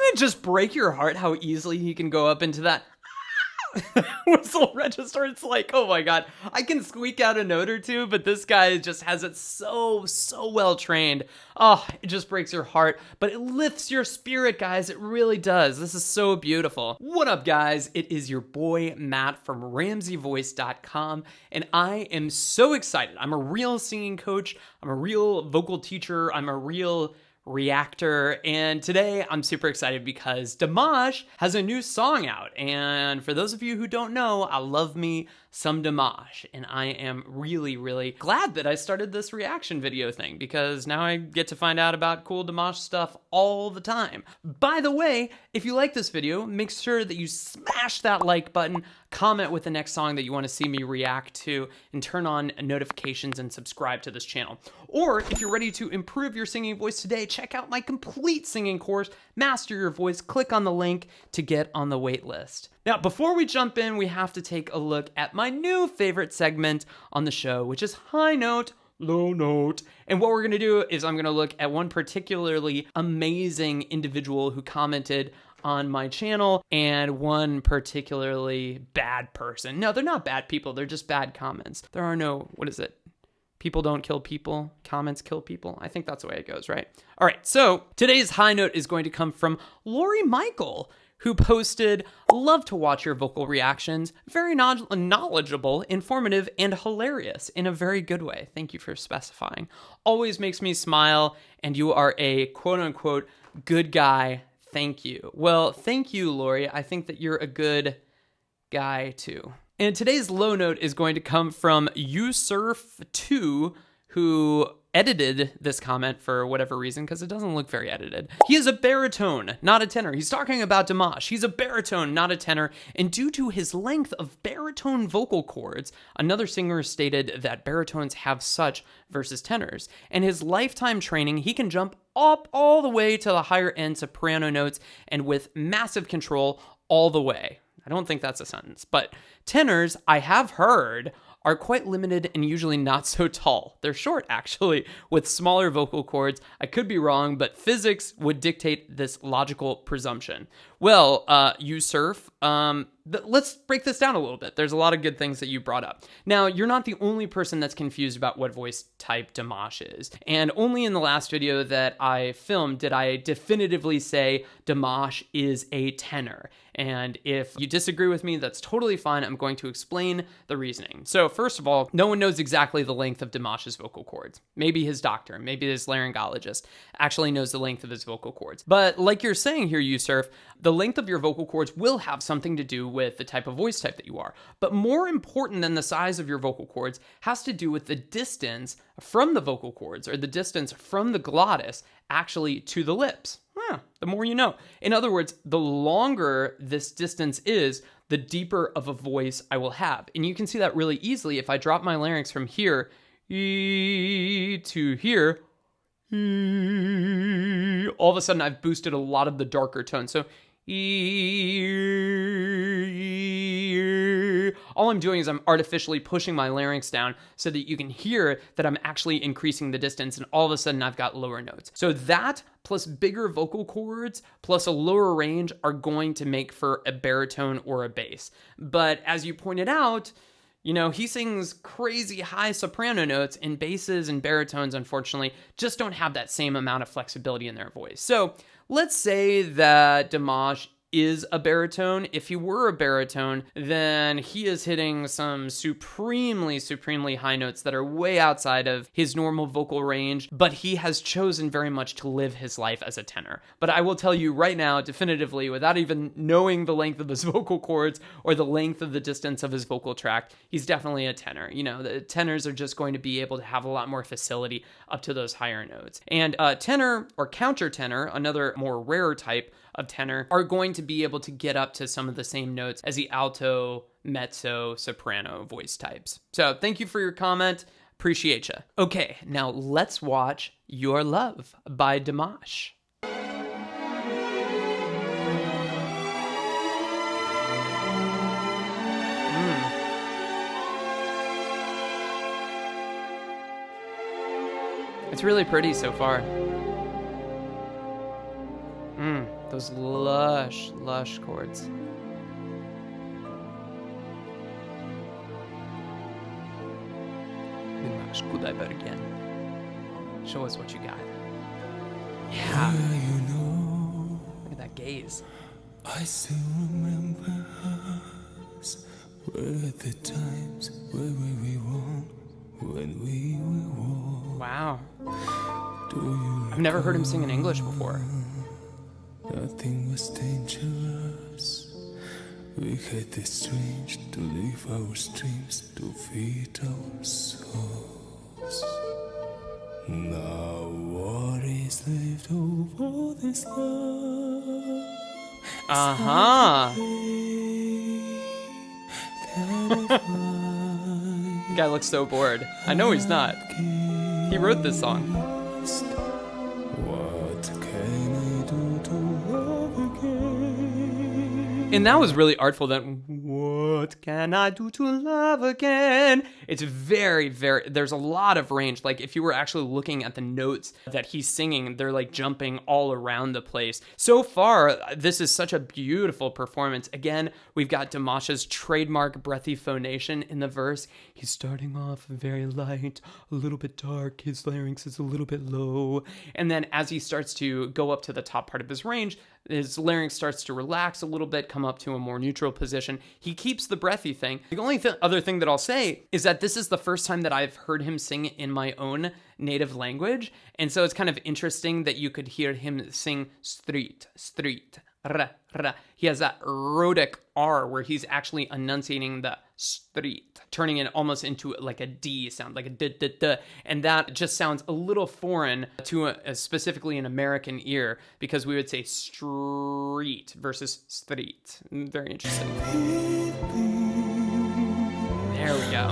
Doesn't it just break your heart how easily he can go up into that whistle register? It's like, oh my god, I can squeak out a note or two, but this guy just has it so well trained. Oh, it just breaks your heart, but it lifts your spirit, guys. It really does. This is so beautiful. What up, guys? It is your boy Matt from RamseyVoice.com, and I am so excited. I'm a real singing coach, I'm a real vocal teacher, I'm a real reactor, and today I'm super excited because Dimash has a new song out. And for those of you who don't know, I love me some Dimash, and I am really glad that I started this reaction video thing, because now I get to find out about cool Dimash stuff all the time. By the way, if you like this video, make sure that you smash that like button, comment with the next song that you want to see me react to, and turn on notifications and subscribe to this channel. Or if you're ready to improve your singing voice today, check out my complete singing course, Master Your Voice. Click on the link to get on the wait list. Now, before we jump in, we have to take a look at my new favorite segment on the show, which is High Note, Low Note. And what we're going to do is I'm going to look at one particularly amazing individual who commented on my channel and one particularly bad person. No, they're not bad people. They're just bad comments. There are no, what is it? People don't kill people, comments kill people. I think that's the way it goes, right? All right, so today's high note is going to come from Lori Michael, who posted, "Love to watch your vocal reactions. Very knowledgeable, informative, and hilarious in a very good way. Thank you for specifying. Always makes me smile, and you are a quote-unquote good guy. Thank you." Well, thank you, Lori. I think that you're a good guy, too. And today's low note is going to come from usurf2, who edited this comment for whatever reason, because it doesn't look very edited. He is a baritone, not a tenor. He's talking about Dimash. He's a baritone, not a tenor. And due to his length of baritone vocal cords, another singer stated that baritones have such versus tenors. And his lifetime training, he can jump up all the way to the higher end soprano notes and with massive control all the way. I don't think that's a sentence, but tenors, I have heard, are quite limited and usually not so tall. They're short, actually, with smaller vocal cords. I could be wrong, but physics would dictate this logical presumption. Well, usurf, let's break this down a little bit. There's a lot of good things that you brought up. Now, you're not the only person that's confused about what voice type Dimash is. And only in the last video that I filmed did I definitively say Dimash is a tenor. And if you disagree with me, that's totally fine. I'm going to explain the reasoning. So first of all, no one knows exactly the length of Dimash's vocal cords. Maybe his doctor, maybe his laryngologist actually knows the length of his vocal cords. But like you're saying here, usurf, the length of your vocal cords will have something to do with the type of voice type that you are. But more important than the size of your vocal cords has to do with the distance from the vocal cords, or the distance from the glottis actually to the lips. The more you know. In other words, the longer this distance is, the deeper of a voice I will have. And you can see that really easily if I drop my larynx from here to here. All of a sudden, I've boosted a lot of the darker tones. So all I'm doing is I'm artificially pushing my larynx down so that you can hear that I'm actually increasing the distance, and all of a sudden I've got lower notes. So that plus bigger vocal cords plus a lower range are going to make for a baritone or a bass. But as you pointed out, you know, he sings crazy high soprano notes, and basses and baritones, unfortunately, just don't have that same amount of flexibility in their voice. So let's say that Dimash is a baritone. If he were a baritone, then he is hitting some supremely high notes that are way outside of his normal vocal range, but he has chosen very much to live his life as a tenor. But I will tell you right now, definitively, without even knowing the length of his vocal cords or the length of the distance of his vocal tract, he's definitely a tenor. You know, the tenors are just going to be able to have a lot more facility up to those higher notes. And tenor or countertenor, another more rare type of tenor, are going to be able to get up to some of the same notes as the alto, mezzo, soprano voice types. So thank you for your comment. Appreciate you. Okay, now let's watch Your Love by Dimash. It's really pretty so far. those lush, lush chords. Dimash Kudaibergen. Show us what you got. Yeah. Look at that gaze. I still remember us, were the times where we won, when we were warm. Wow. I've never heard him sing in English before. Nothing was dangerous. We had the strength to live our streams, to feed our souls. Now what is left of all this love? Uh-huh. The guy looks so bored. I know he's not. He wrote this song. What can I do to love again? And that was really artful. That what can I do to love again? It's very, very, there's a lot of range. Like if you were actually looking at the notes that he's singing, they're like jumping all around the place. So far, this is such a beautiful performance. Again, we've got Dimash's trademark breathy phonation in the verse. He's starting off very light, a little bit dark. His larynx is a little bit low. And then as he starts to go up to the top part of his range, his larynx starts to relax a little bit, come up to a more neutral position. He keeps the breathy thing. The only other thing that I'll say is that this is the first time that I've heard him sing in my own native language. And so it's kind of interesting that you could hear him sing street, ra, ra. He has that rhotic R where he's actually enunciating the street, turning it almost into like a D sound, like a d. And that just sounds a little foreign to specifically an American ear, because we would say street versus street. Very interesting. There we go.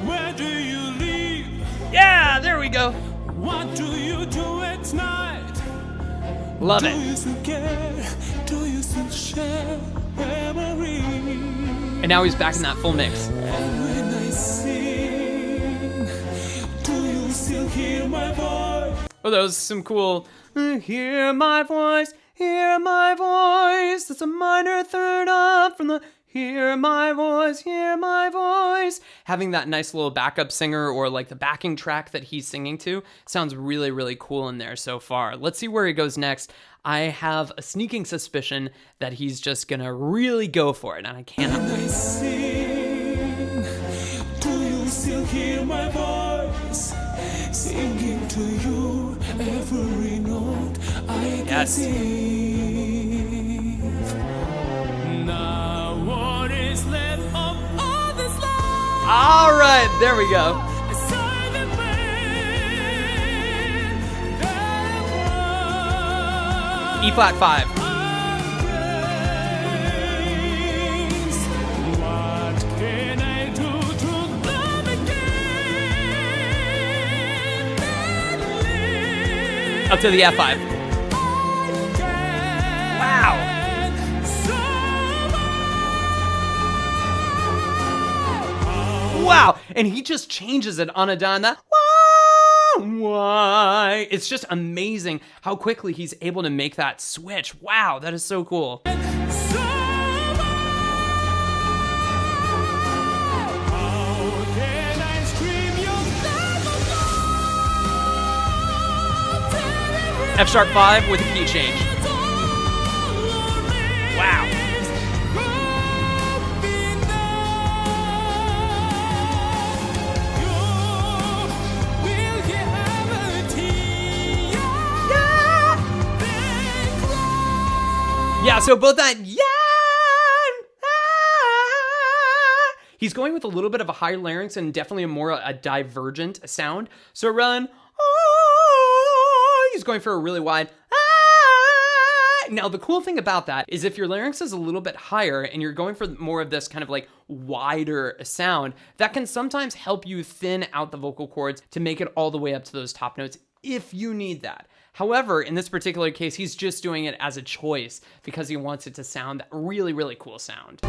Where do you live? Yeah, there we go. What do you do at night? Love Do it. you still care? Do you still share memories? And now he's back in that full mix. And when I sing, do you still hear my voice? Oh, that was some cool, hear my voice, hear my voice. That's a minor third up from the hear my voice, hear my voice. Having that nice little backup singer or like the backing track that he's singing to sounds really, really cool in there so far. Let's see where he goes next. I have a sneaking suspicion that he's just gonna really go for it, and I cannot When I wait. sing, do you still hear my voice? Singing to you every note I can sing. Now what is left of all this love? All right, there we go. E flat 5. What can I do to love again? Up to the F5. Wow. Wow. And he just changes it on a dime. That why? It's just amazing how quickly he's able to make that switch. Wow, that is so cool. F#5 with a key change. Wow. Yeah, so both that he's going with a little bit of a higher larynx and definitely a divergent sound. So run, he's going for a really wide. Now, the cool thing about that is if your larynx is a little bit higher and you're going for more of this kind of like wider sound, that can sometimes help you thin out the vocal cords to make it all the way up to those top notes if you need that. However, in this particular case, he's just doing it as a choice because he wants it to sound that really, really cool sound.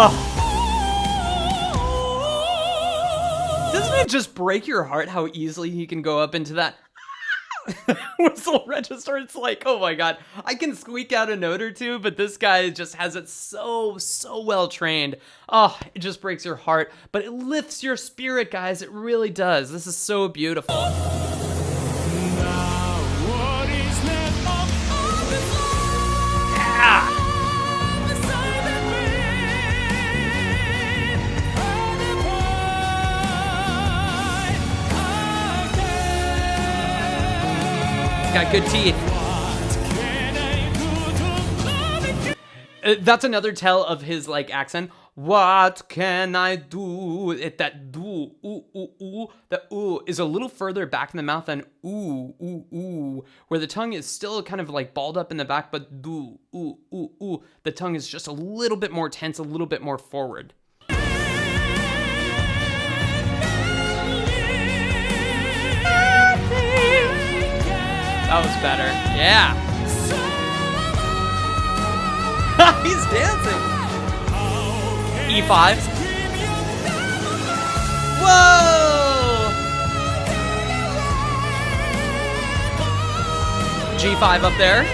Oh. Doesn't it just break your heart how easily he can go up into that whistle register? It's like, oh my god, I can squeak out a note or two, but this guy just has it so well trained. Oh, it just breaks your heart, but it lifts your spirit, guys. It really does. This is so beautiful. Yeah. Got good teeth. That's another tell of his like accent. What can I do? That do, ooh, ooh, ooh. The ooh is a little further back in the mouth than ooh, ooh, ooh. Where the tongue is still kind of like balled up in the back, but do, ooh, ooh, ooh. The tongue is just a little bit more tense, a little bit more forward. That was better. Yeah. He's dancing. E5. Whoa. G5 up there.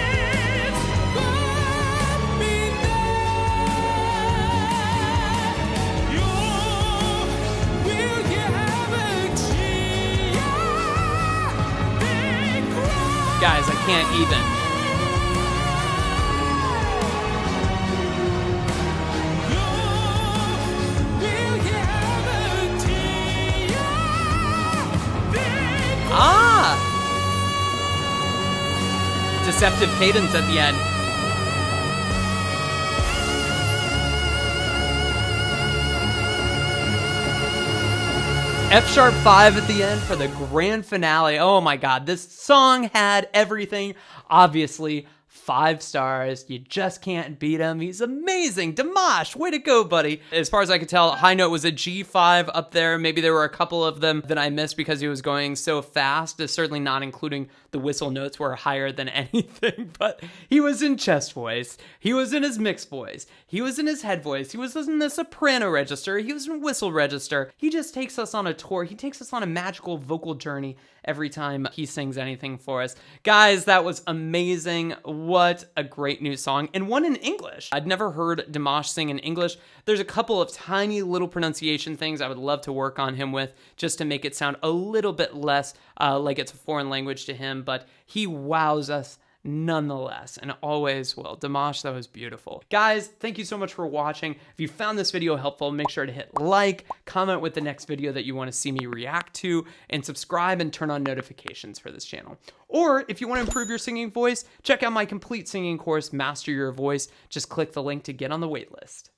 Guys, I can't even. Ah! Deceptive cadence at the end. F sharp 5 at the end for the grand finale. Oh my god, this song had everything. Obviously, 5 stars. You just can't beat him. He's amazing. Dimash, way to go, buddy. As far as I could tell, high note was a G5 up there. Maybe there were a couple of them that I missed because he was going so fast. Certainly not including the whistle notes were higher than anything, but he was in chest voice. He was in his mixed voice. He was in his head voice. He was in the soprano register. He was in whistle register. He just takes us on a tour. He takes us on a magical vocal journey every time he sings anything for us. Guys, that was amazing. What a great new song, and one in English. I'd never heard Dimash sing in English. There's a couple of tiny little pronunciation things I would love to work on him with just to make it sound a little bit less like it's a foreign language to him, but he wows us nonetheless, and always will. Dimash, that was beautiful. Guys, thank you so much for watching. If you found this video helpful, make sure to hit like, comment with the next video that you want to see me react to, and subscribe and turn on notifications for this channel. Or if you want to improve your singing voice, check out my complete singing course, Master Your Voice. Just click the link to get on the wait list.